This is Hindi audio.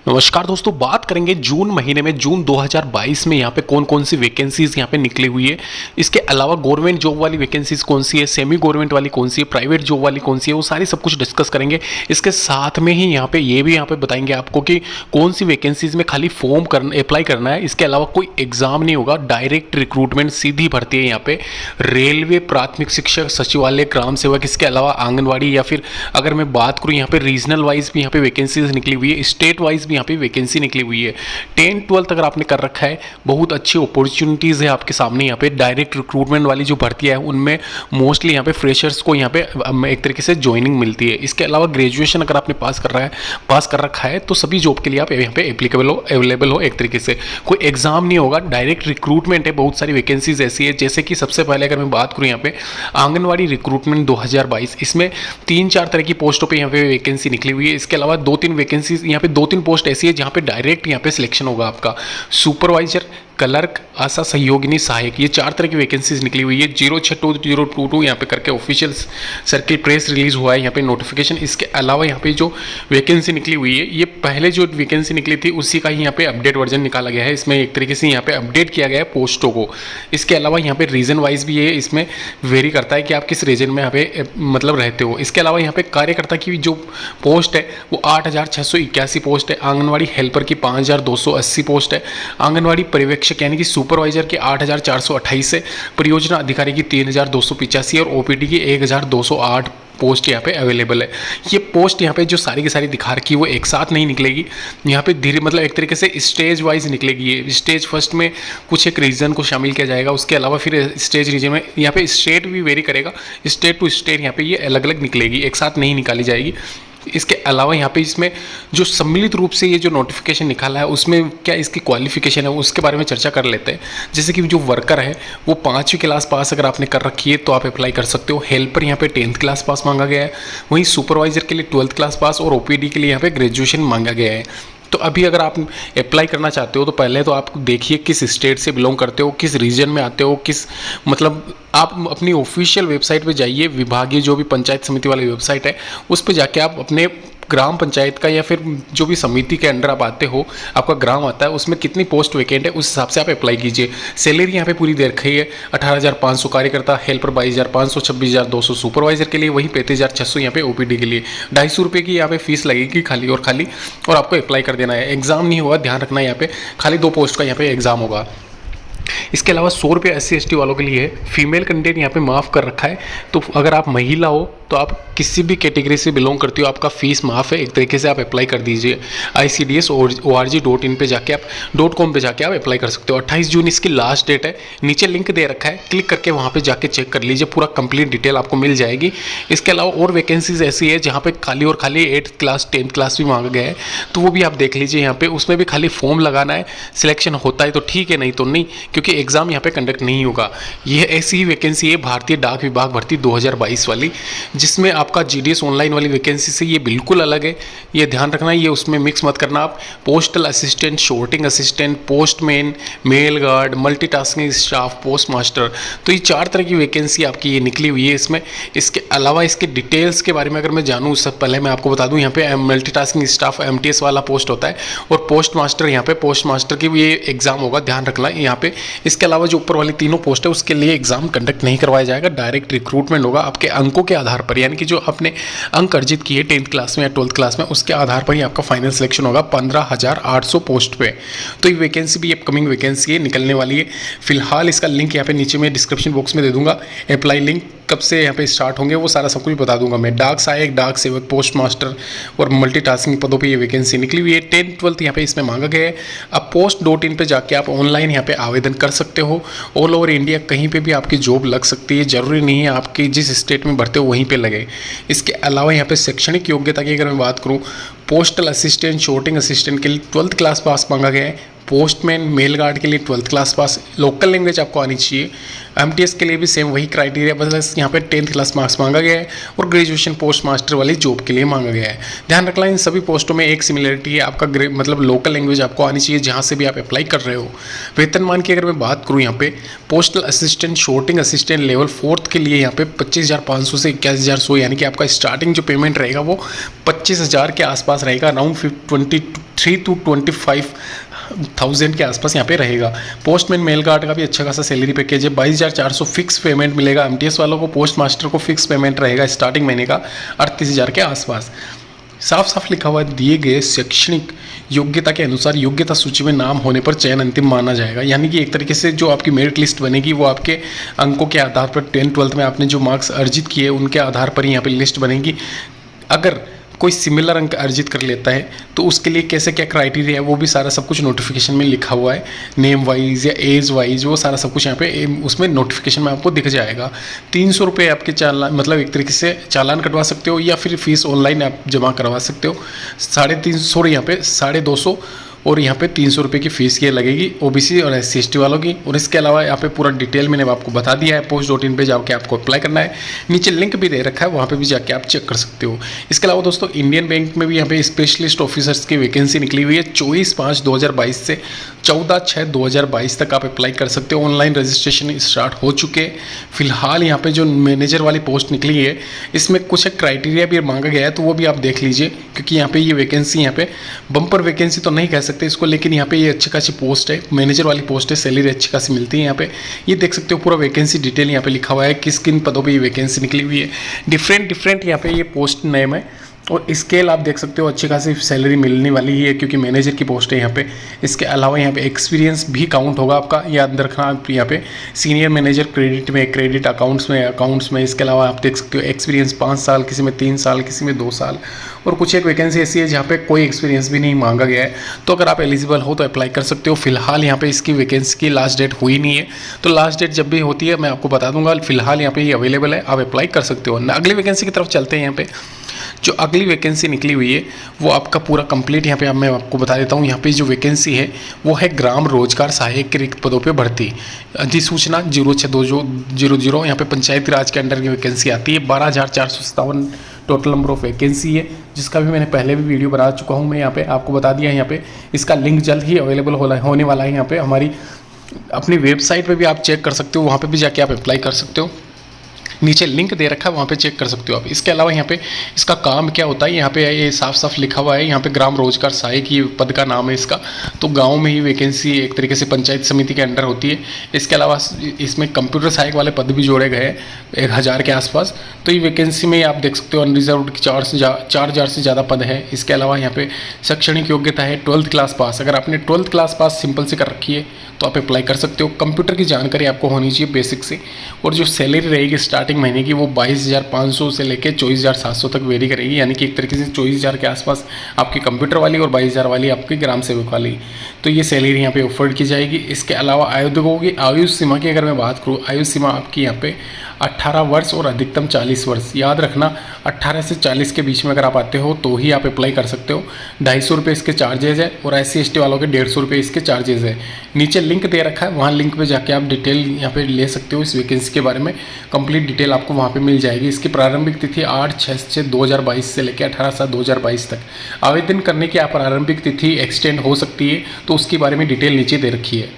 नमस्कार दोस्तों, बात करेंगे जून महीने में, जून 2022 में यहाँ पे कौन कौन सी वैकेंसीज यहाँ पे निकली हुई है। इसके अलावा गवर्नमेंट जॉब वाली वैकेंसीज कौन सी है, सेमी गवर्नमेंट वाली कौन सी है, प्राइवेट जॉब वाली कौन सी है, वो सारी सब कुछ डिस्कस करेंगे। इसके साथ में ही यहाँ पे ये भी यहाँ पे बताएंगे आपको कि कौन सी वैकेंसीज में खाली फॉर्म अप्लाई करना है। इसके अलावा कोई एग्जाम नहीं होगा, डायरेक्ट रिक्रूटमेंट, सीधी भर्ती है यहाँ पे। रेलवे, प्राथमिक शिक्षक, सचिवालय, ग्राम सेवक, इसके अलावा आंगनवाड़ी, या फिर अगर मैं बात करूँ यहाँ पे रीजनल वाइज भी यहाँ पे वैकेंसीज निकली हुई है, स्टेट वाइज भी यहाँ पे वैकेंसी निकली हुई है। 10-12 अगर आपने कर रखा है, बहुत अच्छी अपॉर्चुनिटीज़ है आपके सामने। यहाँ पे डायरेक्ट रिक्रूटमेंट वाली जो भर्तियाँ हैं उनमें मोस्टली यहाँ पे फ्रेशर्स को यहाँ पे एक तरीके से ज्वाइनिंग मिलती है। इसके अलावा ग्रेजुएशन अगर आपने पास कर रखा है तो सभी जॉब के लिए आप यहाँ पे एप्लीकेबल हो, अवेलेबल हो। एक तरीके से कोई एग्जाम नहीं होगा, डायरेक्ट रिक्रूटमेंट है। बहुत सारी वैकेंसीज ऐसी है, जैसे कि सबसे पहले अगर मैं बात करूँ यहाँ पे आंगनवाड़ी रिक्रूटमेंट 2022, इसमें 3-4 तरह की पोस्टों पे यहाँ पे वैकेंसी निकली हुई है। इसके अलावा 2-3 वैकेंसीज यहाँ पे 2-3 पोस्ट ऐसी है जहाँ पे डायरेक्ट यहाँ पे सिलेक्शन होगा आपका। सुपरवाइजर, क्लर्क, आशा सहयोगिनी, सहायक, ये 4 तरह की वैकेंसीज निकली हुई है। 062022 यहाँ पे करके ऑफिशियल सर्किल प्रेस रिलीज हुआ है यहाँ पे नोटिफिकेशन। इसके अलावा यहाँ पे जो वैकेंसी निकली हुई है, ये पहले जो वैकेंसी निकली थी उसी का ही यहाँ पे अपडेट वर्जन निकाला गया है। इसमें एक तरीके से यहाँ पे अपडेट किया गया है पोस्टों को। इसके अलावा यहाँ पे रीजन वाइज भी ये इसमें वेरी करता है कि आप किस रीजन में यहाँ पे मतलब रहते हो। इसके अलावा यहाँ पे कार्यकर्ता की जो पोस्ट है वो 8681 पोस्ट है। आंगनवाड़ी हेल्पर की 5280 पोस्ट है। आंगनवाड़ी पर्यवेक्षक यानी कि सुपरवाइजर की 8428 है। परियोजना अधिकारी की 3285 और ओपीडी की 1208 पोस्ट यहाँ पे अवेलेबल है। ये पोस्ट यहाँ पे जो सारी की सारी दिखा रखी है वो एक साथ नहीं निकलेगी, यहाँ पे धीरे मतलब एक तरीके से स्टेज वाइज निकलेगी। ये स्टेज फर्स्ट में कुछ एक रीजन को शामिल किया जाएगा, उसके अलावा फिर स्टेज रीजन में यहाँ पे स्टेट भी वेरी करेगा। स्टेट टू स्टेट यहाँ पे ये अलग अलग निकलेगी, एक साथ नहीं निकाली जाएगी। इसके अलावा यहाँ पे इसमें जो सम्मिलित रूप से ये जो नोटिफिकेशन निकाला है उसमें क्या इसकी क्वालिफिकेशन है उसके बारे में चर्चा कर लेते हैं। जैसे कि जो वर्कर है वो 5वीं क्लास पास अगर आपने कर रखी है तो आप अप्लाई कर सकते हो। हेल्पर यहाँ पे 10th क्लास पास मांगा गया है। वहीं सुपरवाइजर के लिए 12th क्लास पास और ओपीडी के लिए यहाँ पे ग्रेजुएशन मांगा गया है। तो अभी अगर आप अप्लाई करना चाहते हो तो पहले तो आप देखिए किस स्टेट से बिलोंग करते हो, किस रीजन में आते हो, किस मतलब आप अपनी ऑफिशियल वेबसाइट पे जाइए, विभागीय जो भी पंचायत समिति वाली वेबसाइट है उस पे जाके आप अपने ग्राम पंचायत का या फिर जो भी समिति के अंडर आप आते हो, आपका ग्राम आता है, उसमें कितनी पोस्ट वैकेंट है उस हिसाब से आप अप्लाई कीजिए। सैलरी यहाँ पे पूरी दे रखी है 18,500 कार्यकर्ता, हेल्पर 22,500, 26,200 सुपरवाइजर के लिए, वही 35,600 यहाँ पे ओपीडी के लिए। 250 रुपये की यहाँ पे फीस लगेगी खाली और आपको अप्लाई कर देना है। एग्जाम नहीं होगा, ध्यान रखना है, यहाँ पे खाली 2 पोस्ट का यहाँ पे एग्जाम होगा। इसके अलावा 100 रुपये SC/ST वालों के लिए फीमेल कैंडिडेट यहाँ पे माफ़ कर रखा है। तो अगर आप महिला हो तो आप किसी भी कैटेगरी से बिलोंग करती हो, आपका फीस माफ़ है। एक तरीके से आप अप्लाई कर दीजिए। ICDS.org.in पे जाके आप .com पे जाके आप अप्लाई कर सकते हो। 28 जून इसकी लास्ट डेट है। नीचे लिंक दे रखा है, क्लिक करके वहाँ पे जाके चेक कर लीजिए, पूरा कंप्लीट डिटेल आपको मिल जाएगी। इसके अलावा और वैकेंसीज ऐसी है जहाँ पे खाली 8th क्लास 10th क्लास भी मांगा गया है, तो वो भी आप देख लीजिए। यहाँ पे उसमें भी खाली फॉर्म लगाना है, सिलेक्शन होता है तो ठीक है, नहीं तो नहीं, क्योंकि एग्जाम यहाँ पे कंडक्ट नहीं होगा। यह ऐसी ही वैकेंसी है भारतीय डाक विभाग भर्ती 2022 वाली, जिसमें आपका GDS ऑनलाइन वाली वैकेंसी से ये बिल्कुल अलग है। ये ध्यान रखना, ये उसमें मिक्स मत करना आप। Postal assistant, sorting assistant, postman, mail guard, multitasking staff, post master, तो ये 4 तरह की वैकेंसी आपकी ये निकली हुई है इसमें। इसके अलावा इसके डिटेल्स के बारे में अगर मैं जानूँ उससे पहले मैं आपको बता दूँ, यहाँ पे मल्टीटास्किंग स्टाफ MTS वाला पोस्ट होता है और पोस्ट मास्टर, यहाँ पे पोस्ट मास्टर की भी ये एग्जाम होगा, ध्यान रखना यहाँ पे। इसके अलावा जो ऊपर वाली तीनों पोस्ट है उसके लिए एग्जाम कंडक्ट नहीं करवाया जाएगा, डायरेक्ट रिक्रूटमेंट होगा आपके अंकों के आधार पर, यानी कि जो आपने अंक अर्जित किए 10th क्लास में या 12th क्लास में, उसके आधार पर ही आपका फाइनल सिलेक्शन होगा 15,800 पोस्ट पे। तो ये वैकेंसी भी अपकमिंग वैकेंसी है, निकलने वाली है। फिलहाल इसका लिंक यहाँ पे नीचे में डिस्क्रिप्शन बॉक्स में दे दूंगा। अप्लाई लिंक कब से यहाँ पे स्टार्ट होंगे वो सारा सब कुछ बता दूंगा मैं। डाक सहायक, डाक सेवक, पोस्ट मास्टर और मल्टीटास्किंग पदों पे ये वैकेंसी निकली हुई है। 10th-12th यहाँ पे इसमें मांगा गया है। अब post.in पे जाके आप ऑनलाइन यहाँ पे आवेदन कर सकते हो। ऑल ओवर इंडिया कहीं पे भी आपकी जॉब लग सकती है, जरूरी नहीं है आपकी जिस स्टेट में भरते हो वहीं पे लगे। इसके अलावा यहाँ पे शैक्षणिक योग्यता की अगर मैं बात करूँ, पोस्टल असिस्टेंट, शॉर्टिंग असिस्टेंट के लिए 12th क्लास पास मांगा गया है। पोस्टमैन, मेल गार्ड के लिए 12th class pass. Local language आपको आनी चाहिए। एमटीएस के लिए भी सेम वही क्राइटेरिया, बस यहाँ पे 10th क्लास मार्क्स मांगा गया है और ग्रेजुएशन पोस्ट मास्टर वाली जॉब के लिए मांगा गया है। ध्यान रखना इन सभी पोस्टों में एक सिमिलरिटी है, आपका मतलब लोकल लैंग्वेज आपको आनी चाहिए जहाँ से भी आप अप्लाई कर रहे हो। वेतनमान की अगर मैं बात करूँ यहाँ पे postal assistant sorting assistant level 4th के लिए यहाँ पे 25,500 से 21,100, यानी कि आपका स्टार्टिंग जो पेमेंट रहेगा वो 25,000 के आसपास रहेगा, अराउंड 23 to 25,000 के आसपास यहाँ पे रहेगा। पोस्टमैन मेल गार्ड का भी अच्छा खासा सैलरी पैकेज है, 22,400 फिक्स पेमेंट मिलेगा। एमटीएस वालों को पोस्ट मास्टर को फिक्स पेमेंट रहेगा स्टार्टिंग महीने का 38,000 के आसपास। साफ साफ लिखा हुआ है दिए गए शैक्षणिक योग्यता के अनुसार योग्यता सूची में नाम होने पर चयन अंतिम माना जाएगा, यानी कि एक तरीके से जो आपकी मेरिट लिस्ट बनेगी वो आपके अंकों के आधार पर 10th-12th में आपने जो मार्क्स अर्जित किए उनके आधार पर ही यहाँ पे लिस्ट बनेगी। अगर कोई सिमिलर अंक अर्जित कर लेता है तो उसके लिए कैसे क्या क्राइटेरिया है वो भी सारा सब कुछ नोटिफिकेशन में लिखा हुआ है, नेम वाइज या एज वाइज वो सारा सब कुछ यहाँ पे उसमें नोटिफिकेशन में आपको दिख जाएगा। 300 रुपये आपके चालान, मतलब एक तरीके से चालान कटवा सकते हो या फिर फीस ऑनलाइन आप जमा करवा सकते हो। 350 यहाँ पे 250 और यहाँ पे 300 रुपये की फ़ीस ये लगेगी ओबीसी और SC/ST वालों की। और इसके अलावा यहाँ पे पूरा डिटेल मैंने आपको बता दिया है, post.in पे जाके आपको अप्लाई करना है, नीचे लिंक भी दे रखा है, वहाँ पे भी जाके आप चेक कर सकते हो। इसके अलावा दोस्तों इंडियन बैंक में भी यहाँ पे स्पेशलिस्ट ऑफिसर्स की वैकेंसी निकली हुई है 24/5/2022 से 14/6/2022 तक आप अप्लाई कर सकते हो। ऑनलाइन रजिस्ट्रेशन स्टार्ट हो चुके हैं। फिलहाल यहाँ पे जो मैनेजर वाली पोस्ट निकली है इसमें कुछ क्राइटेरिया भी मांगा गया है, तो वो भी आप देख लीजिए, क्योंकि यहाँ पे ये वैकेंसी यहाँ पे बम्पर वैकेंसी तो नहीं कह सकते इसको, लेकिन यहाँ पे ये अच्छी खासी पोस्ट है, मैनेजर वाली पोस्ट है, सैलरी अच्छी खासी मिलती है यहाँ पे। ये देख सकते हो पूरा वैकेंसी डिटेल यहाँ पे लिखा हुआ है, किस किन पदों पे ये वैकेंसी निकली हुई है। डिफरेंट यहाँ पे ये पोस्ट नेम है और स्केल आप देख सकते हो, अच्छी खासी सैलरी मिलने वाली ही है क्योंकि मैनेजर की पोस्ट है यहाँ पे। इसके अलावा यहाँ पे एक्सपीरियंस भी काउंट होगा आपका, याद रखना आप यहाँ पे सीनियर मैनेजर क्रेडिट में, क्रेडिट अकाउंट्स में। इसके अलावा आप देख सकते हो एक्सपीरियंस 5 साल, किसी में 3 साल, किसी में 2 साल। और कुछ एक वैकेंसी ऐसी है जहाँ पे कोई एक्सपीरियंस भी नहीं मांगा गया है, तो अगर आप एलिजिबल हो तो अप्लाई कर सकते हो। फिलहाल यहाँ पे इसकी वैकेंसी की लास्ट डेट हुई नहीं है, तो लास्ट डेट जब भी होती है मैं आपको बता दूंगा। फिलहाल यहाँ पे ये अवेलेबल है, आप अप्लाई कर सकते हो। अगली वैकेंसी की तरफ चलते हैं। यहाँ पे जो अगली वैकेंसी निकली हुई है वो आपका पूरा कंप्लीट यहाँ पे मैं आपको बता देता हूँ। यहाँ पे जो वैकेंसी है वो है ग्राम रोजगार सहायक के रिक्त पदों पे भर्ती, अधिसूचना 06/2000। यहाँ पे पंचायती राज के अंडर की वैकेंसी आती है। 12,457 टोटल नंबर ऑफ वैकेंसी है, जिसका भी मैंने पहले भी वीडियो बना चुका हूँ। मैं यहाँ पे आपको बता दिया है। यहाँ पे इसका लिंक जल्द ही अवेलेबल होने वाला है। यहाँ पे हमारी अपनी वेबसाइट पे भी आप चेक कर सकते हो, वहाँ पे भी जाके आप अप्लाई कर सकते हो। नीचे लिंक दे रखा है, वहाँ पे चेक कर सकते हो आप। इसके अलावा यहाँ पे इसका काम क्या होता है, यहाँ पे ये साफ साफ लिखा हुआ है। यहाँ पे ग्राम रोजगार सहायक ये पद का नाम है इसका। तो गांव में ही वैकेंसी एक तरीके से पंचायत समिति के अंडर होती है। इसके अलावा इसमें कंप्यूटर सहायक वाले पद भी जोड़े गए हैं 1,000 के आसपास। तो ये वैकेंसी में आप देख सकते हो अनरिजर्व्ड 4,000 से ज़्यादा पद है। इसके अलावा यहाँ पे शैक्षणिक योग्यता है 12th क्लास पास। अगर आपने 12th क्लास पास सिंपल से कर रखी है तो आप अप्लाई कर सकते हो। कंप्यूटर की जानकारी आपको होनी चाहिए बेसिक से। और जो सैलरी रहेगी स्टार्टिंग महीने की वो 22,500 से लेकर 24,700 तक वेरी करेगी, यानी कि एक तरीके से 24,000 के आसपास आपकी कंप्यूटर वाली और 22,000 वाली आपकी ग्राम सेवक वाली। तो ये सैलरी यहाँ पे ऑफर्ड की जाएगी। इसके अलावा आयु सीमा की अगर मैं बात करूँ, आयु सीमा आपकी यहाँ पे 18 वर्ष और अधिकतम 40 वर्ष। याद रखना 18 से 40 के बीच में अगर आप आते हो तो ही आप अप्लाई कर सकते हो। 250 रुपये इसके चार्जेज है और SC/ST वालों के 150 रुपये इसके चार्जेज है। नीचे लिंक दे रखा है, वहाँ लिंक पे जाके आप डिटेल यहाँ पे ले सकते हो। इस वैकेंसी के बारे में कंप्लीट डिटेल आपको वहाँ पे मिल जाएगी। इसकी प्रारंभिक तिथि 8/6/2022 से लेकर 18/7/2022 तक। आवेदन करने की प्रारंभिक तिथि एक्सटेंड हो सकती है, तो उसके बारे में डिटेल नीचे दे रखी है।